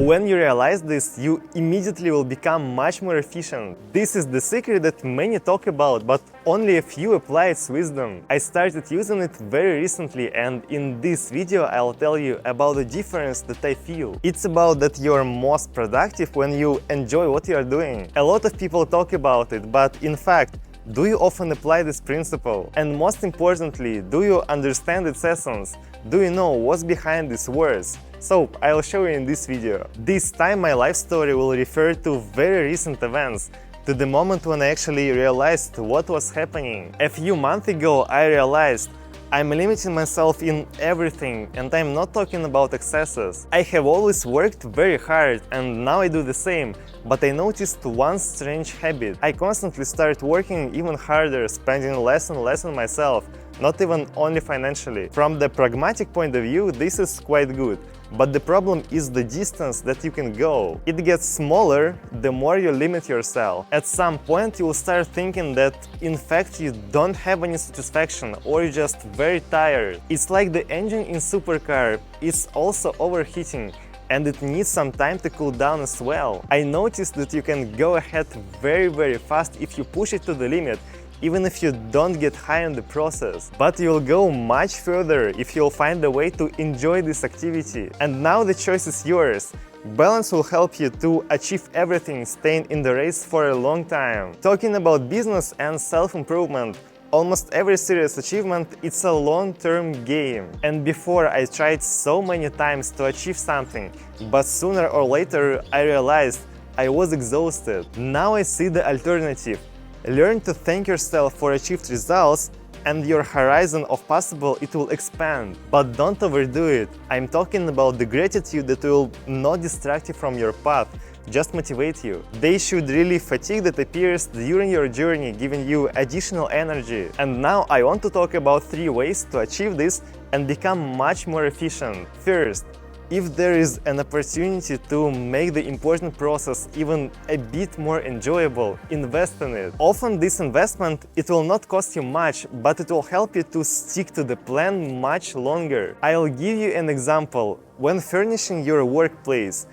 When you realize this, you immediately will become much more efficient. This is the secret that many talk about, but only a few apply its wisdom. I started using it very recently, and in this video I'll tell you about the difference that I feel. It's about that you're most productive when you enjoy what you're doing. A lot of people talk about it, but in fact, do you often apply this principle? And most importantly, do you understand its essence? Do you know what's behind these words? So, I'll show you in this video. This time my life story will refer to very recent events, to the moment when I actually realized what was happening. A few months ago I realized I'm limiting myself in everything, and I'm not talking about excesses. I have always worked very hard, and now I do the same, but I noticed one strange habit. I constantly start working even harder, spending less and less on myself, not even only financially. From the pragmatic point of view, this is quite good. But the problem is the distance that you can go. It gets smaller the more you limit yourself. At some point you will start thinking that in fact you don't have any satisfaction, or you're just very tired. It's like the engine in supercar, it's also overheating, and it needs some time to cool down as well. I noticed that you can go ahead very fast if you push it to the limit, even if you don't get high in the process. But you'll go much further if you'll find a way to enjoy this activity. And now the choice is yours. Balance will help you to achieve everything, staying in the race for a long time. Talking about business and self-improvement, almost every serious achievement, it's a long-term game. And before I tried so many times to achieve something, but sooner or later I realized I was exhausted. Now I see the alternative. Learn to thank yourself for achieved results, and your horizon of possible it will expand. But don't overdo it. I'm talking about the gratitude that will not distract you from your path, just motivate you. They should really fatigue that appears during your journey, giving you additional energy. And now I want to talk about 3 ways to achieve this and become much more efficient. First, if there is an opportunity to make the important process even a bit more enjoyable, invest in it. Often this investment, it will not cost you much, but it will help you to stick to the plan much longer. I'll give you an example. When furnishing your workplace,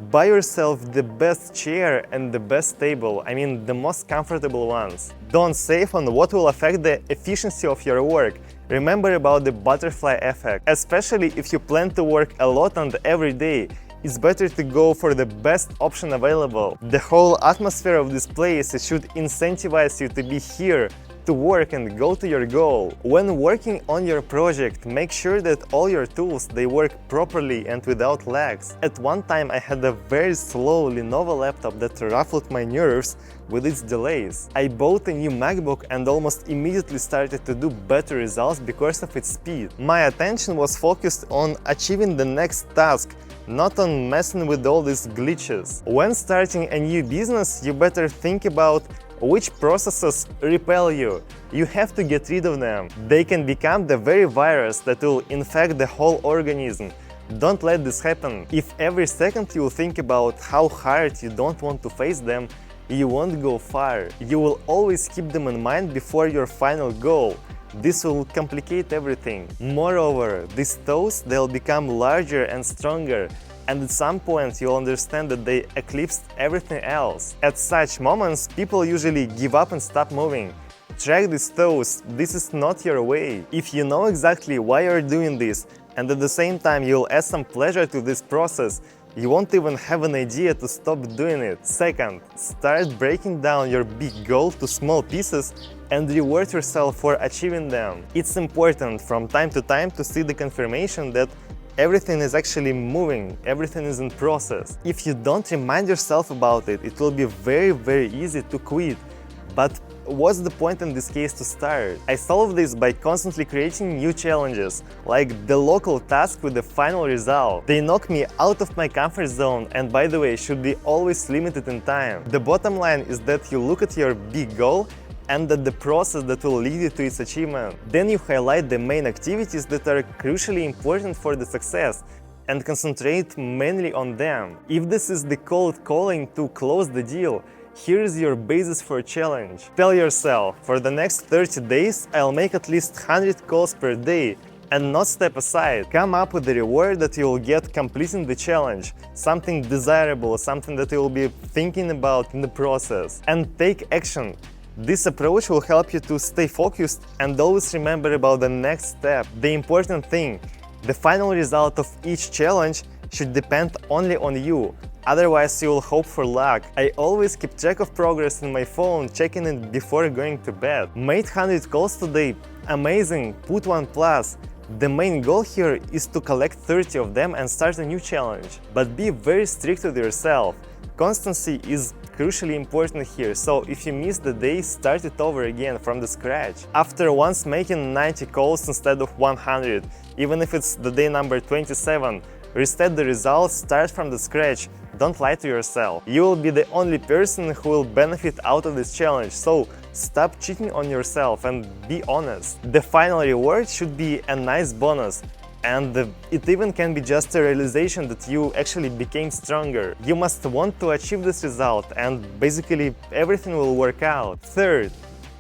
buy yourself the best chair and the best table, I mean the most comfortable ones. Don't save on what will affect the efficiency of your work. Remember about the butterfly effect. Especially if you plan to work a lot and every day, it's better to go for the best option available. The whole atmosphere of this place should incentivize you to be here, to work and go to your goal. When working on your project, make sure that all your tools they work properly and without lags. At one time I had a very slow Lenovo laptop that ruffled my nerves with its delays. I bought a new MacBook and almost immediately started to do better results because of its speed. My attention was focused on achieving the next task, not on messing with all these glitches. When starting a new business, you better think about which processes repel you. You have to get rid of them. They can become the very virus that will infect the whole organism. Don't let this happen. If every second you think about how hard you don't want to face them, you won't go far. You will always keep them in mind before your final goal. This will complicate everything. Moreover, these toes, they'll become larger and stronger, and at some point you'll understand that they eclipsed everything else. At such moments, people usually give up and stop moving. Track these toes, this is not your way. If you know exactly why you're doing this, and at the same time you'll add some pleasure to this process, you won't even have an idea to stop doing it. Second, start breaking down your big goal to small pieces and reward yourself for achieving them. It's important from time to time to see the confirmation that everything is actually moving, everything is in process. If you don't remind yourself about it, it will be very easy to quit. But what's the point in this case to start? I solve this by constantly creating new challenges, like the local task with the final result. They knock me out of my comfort zone and, by the way, should be always limited in time. The bottom line is that you look at your big goal and at the process that will lead you to its achievement. Then you highlight the main activities that are crucially important for the success and concentrate mainly on them. If this is the cold calling to close the deal, here is your basis for a challenge. Tell yourself, for the next 30 days I'll make at least 100 calls per day, and not step aside. Come up with the reward that you will get completing the challenge, something desirable, something that you will be thinking about in the process, and take action. This approach will help you to stay focused and always remember about the next step. The important thing, the final result of each challenge should depend only on you. Otherwise, you will hope for luck. I always keep track of progress in my phone, checking it before going to bed. Made 100 calls today. Amazing, put 1+. The main goal here is to collect 30 of them and start a new challenge. But be very strict with yourself. Constancy is crucially important here, so if you miss the day, start it over again from the scratch. After once making 90 calls instead of 100, even if it's the day number 27, reset the results, start from the scratch. Don't lie to yourself. You will be the only person who will benefit out of this challenge, so stop cheating on yourself and be honest. The final reward should be a nice bonus, and it even can be just a realization that you actually became stronger. You must want to achieve this result, and basically everything will work out. Third,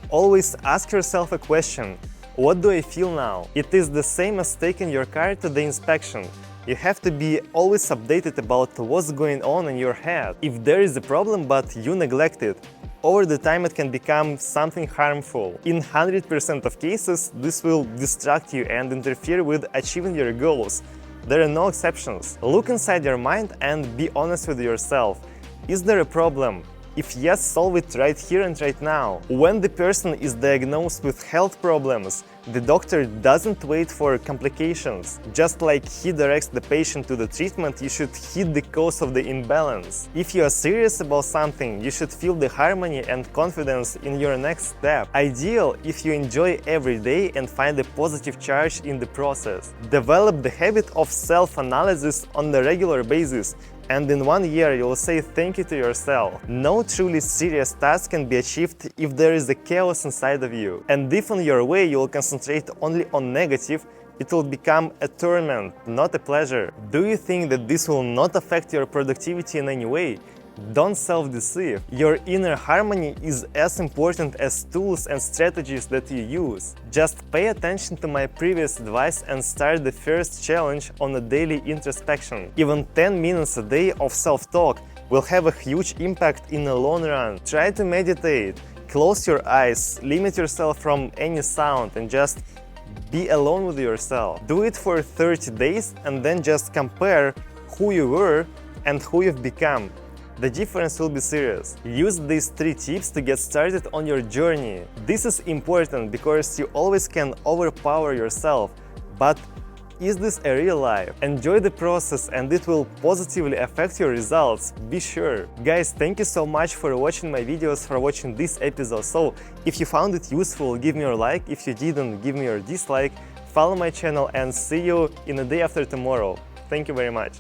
always ask yourself a question. What do I feel now? It is the same as taking your car to the inspection. You have to be always updated about what's going on in your head. If there is a problem but you neglect it, over the time it can become something harmful. In 100% of cases, this will distract you and interfere with achieving your goals. There are no exceptions. Look inside your mind and be honest with yourself. Is there a problem? If yes, solve it right here and right now. When the person is diagnosed with health problems, the doctor doesn't wait for complications. Just like he directs the patient to the treatment, you should hit the cause of the imbalance. If you are serious about something, you should feel the harmony and confidence in your next step. Ideal if you enjoy every day and find a positive charge in the process. Develop the habit of self-analysis on a regular basis, and in 1 year you will say thank you to yourself. No truly serious task can be achieved if there is a chaos inside of you. And if on your way you will concentrate only on negative, it will become a torment, not a pleasure. Do you think that this will not affect your productivity in any way? Don't self-deceive. Your inner harmony is as important as tools and strategies that you use. Just pay attention to my previous advice and start the first challenge on a daily introspection. Even 10 minutes a day of self-talk will have a huge impact in the long run. Try to meditate, close your eyes, limit yourself from any sound and just be alone with yourself. Do it for 30 days and then just compare who you were and who you've become. The difference will be serious. Use these 3 tips to get started on your journey. This is important because you always can overpower yourself, but is this a real life? Enjoy the process and it will positively affect your results, be sure. Guys, thank you so much for watching my videos, for watching this episode. So, if you found it useful, give me your like. If you didn't, give me your dislike. Follow my channel and see you in the day after tomorrow. Thank you very much.